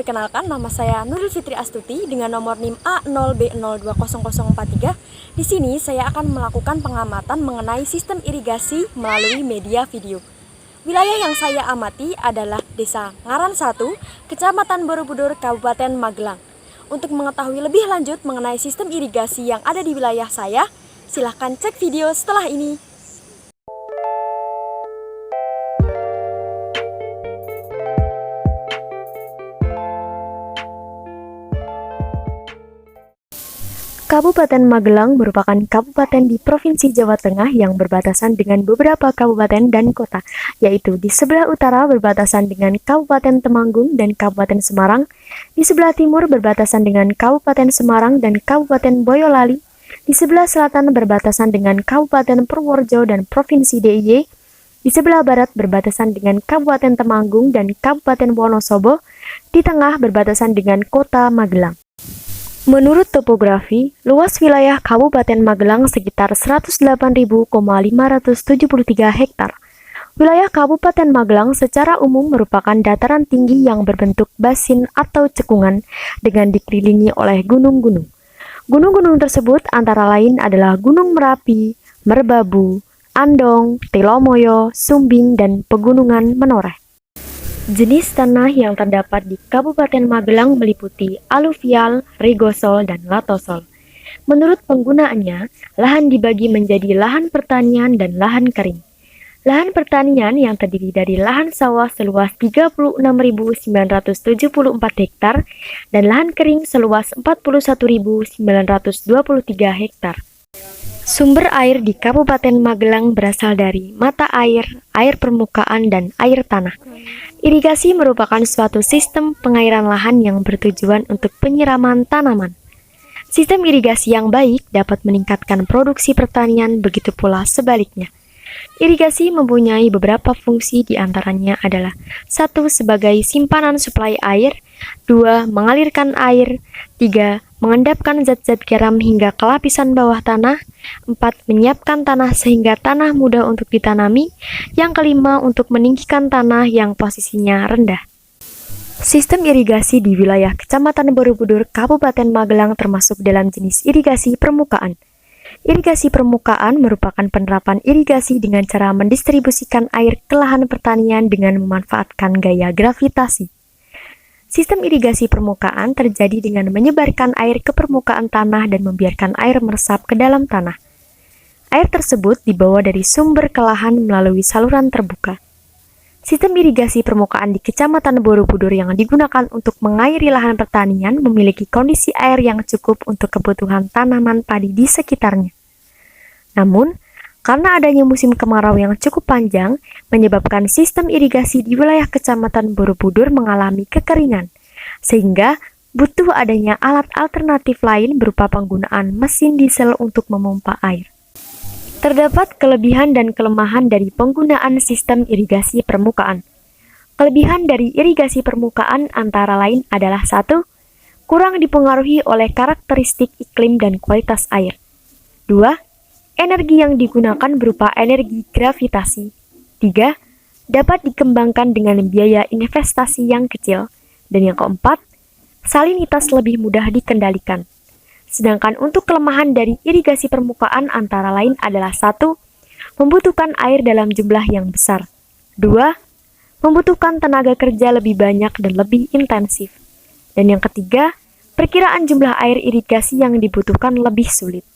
perkenalkan, nama saya Nuril Fitri Astuti dengan nomor NIM A0B020043. Di sini saya akan melakukan pengamatan mengenai sistem irigasi melalui media video. Wilayah yang saya amati adalah Desa Ngaran 1, Kecamatan Borobudur, Kabupaten Magelang. Untuk mengetahui lebih lanjut mengenai sistem irigasi yang ada di wilayah saya, silahkan cek video setelah ini. Kabupaten Magelang merupakan kabupaten di Provinsi Jawa Tengah yang berbatasan dengan beberapa kabupaten dan kota, yaitu di sebelah utara berbatasan dengan Kabupaten Temanggung dan Kabupaten Semarang, di sebelah timur berbatasan dengan Kabupaten Semarang dan Kabupaten Boyolali, di sebelah selatan berbatasan dengan Kabupaten Purworejo dan Provinsi DIY, di sebelah barat berbatasan dengan Kabupaten Temanggung dan Kabupaten Wonosobo, di tengah berbatasan dengan Kota Magelang. Menurut topografi, luas wilayah Kabupaten Magelang sekitar 108.573 hektar. Wilayah Kabupaten Magelang secara umum merupakan dataran tinggi yang berbentuk basin atau cekungan dengan dikelilingi oleh gunung-gunung. Gunung-gunung tersebut antara lain adalah Gunung Merapi, Merbabu, Andong, Telomoyo, Sumbing, dan Pegunungan Menoreh. Jenis tanah yang terdapat di Kabupaten Magelang meliputi aluvial, rigosol, dan latosol. Menurut penggunaannya, lahan dibagi menjadi lahan pertanian dan lahan kering. Lahan pertanian yang terdiri dari lahan sawah seluas 36.974 hektar dan lahan kering seluas 41.923 hektar. Sumber air di Kabupaten Magelang berasal dari mata air, air permukaan, dan air tanah. Irigasi merupakan suatu sistem pengairan lahan yang bertujuan untuk penyiraman tanaman. Sistem irigasi yang baik dapat meningkatkan produksi pertanian, begitu pula sebaliknya. Irigasi mempunyai beberapa fungsi, diantaranya adalah 1. Sebagai simpanan suplai air, 2. Mengalirkan air, 3. Mengendapkan zat-zat garam hingga ke lapisan bawah tanah, 4. Menyiapkan tanah sehingga tanah mudah untuk ditanami, yang kelima untuk meninggikan tanah yang posisinya rendah. Sistem irigasi di wilayah Kecamatan Borobudur, Kabupaten Magelang termasuk dalam jenis irigasi permukaan. Irigasi permukaan merupakan penerapan irigasi dengan cara mendistribusikan air ke lahan pertanian dengan memanfaatkan gaya gravitasi. Sistem irigasi permukaan terjadi dengan menyebarkan air ke permukaan tanah dan membiarkan air meresap ke dalam tanah. Air tersebut dibawa dari sumber ke lahan melalui saluran terbuka. Sistem irigasi permukaan di Kecamatan Borobudur yang digunakan untuk mengairi lahan pertanian memiliki kondisi air yang cukup untuk kebutuhan tanaman padi di sekitarnya. Namun, karena adanya musim kemarau yang cukup panjang, menyebabkan sistem irigasi di wilayah Kecamatan Borobudur mengalami kekeringan, sehingga butuh adanya alat alternatif lain berupa penggunaan mesin diesel untuk memompa air. Terdapat kelebihan dan kelemahan dari penggunaan sistem irigasi permukaan. Kelebihan dari irigasi permukaan antara lain adalah 1. Kurang dipengaruhi oleh karakteristik iklim dan kualitas air. 2. Energi yang digunakan berupa energi gravitasi. 3. Dapat dikembangkan dengan biaya investasi yang kecil. Dan yang keempat, salinitas lebih mudah dikendalikan. Sedangkan untuk kelemahan dari irigasi permukaan antara lain adalah 1. Membutuhkan air dalam jumlah yang besar. 2. Membutuhkan tenaga kerja lebih banyak dan lebih intensif. Dan yang ketiga, perkiraan jumlah air irigasi yang dibutuhkan lebih sulit.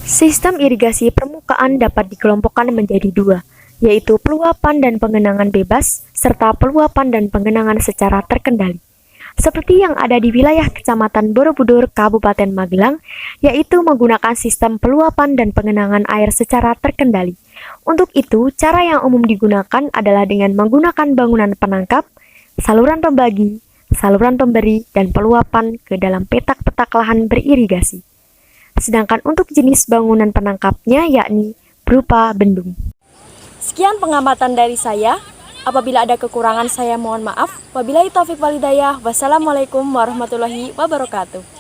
Sistem irigasi permukaan dapat dikelompokkan menjadi 2, yaitu peluapan dan pengenangan bebas, serta peluapan dan pengenangan secara terkendali. Seperti yang ada di wilayah Kecamatan Borobudur, Kabupaten Magelang, yaitu menggunakan sistem peluapan dan pengenangan air secara terkendali. Untuk itu, cara yang umum digunakan adalah dengan menggunakan bangunan penangkap, saluran pembagi, saluran pemberi, dan peluapan ke dalam petak-petak lahan beririgasi. Sedangkan untuk jenis bangunan penangkapnya yakni berupa bendung. Sekian pengamatan dari saya. Apabila ada kekurangan saya mohon maaf. Wabillahi taufiq wal hidayah. Wassalamualaikum warahmatullahi wabarakatuh.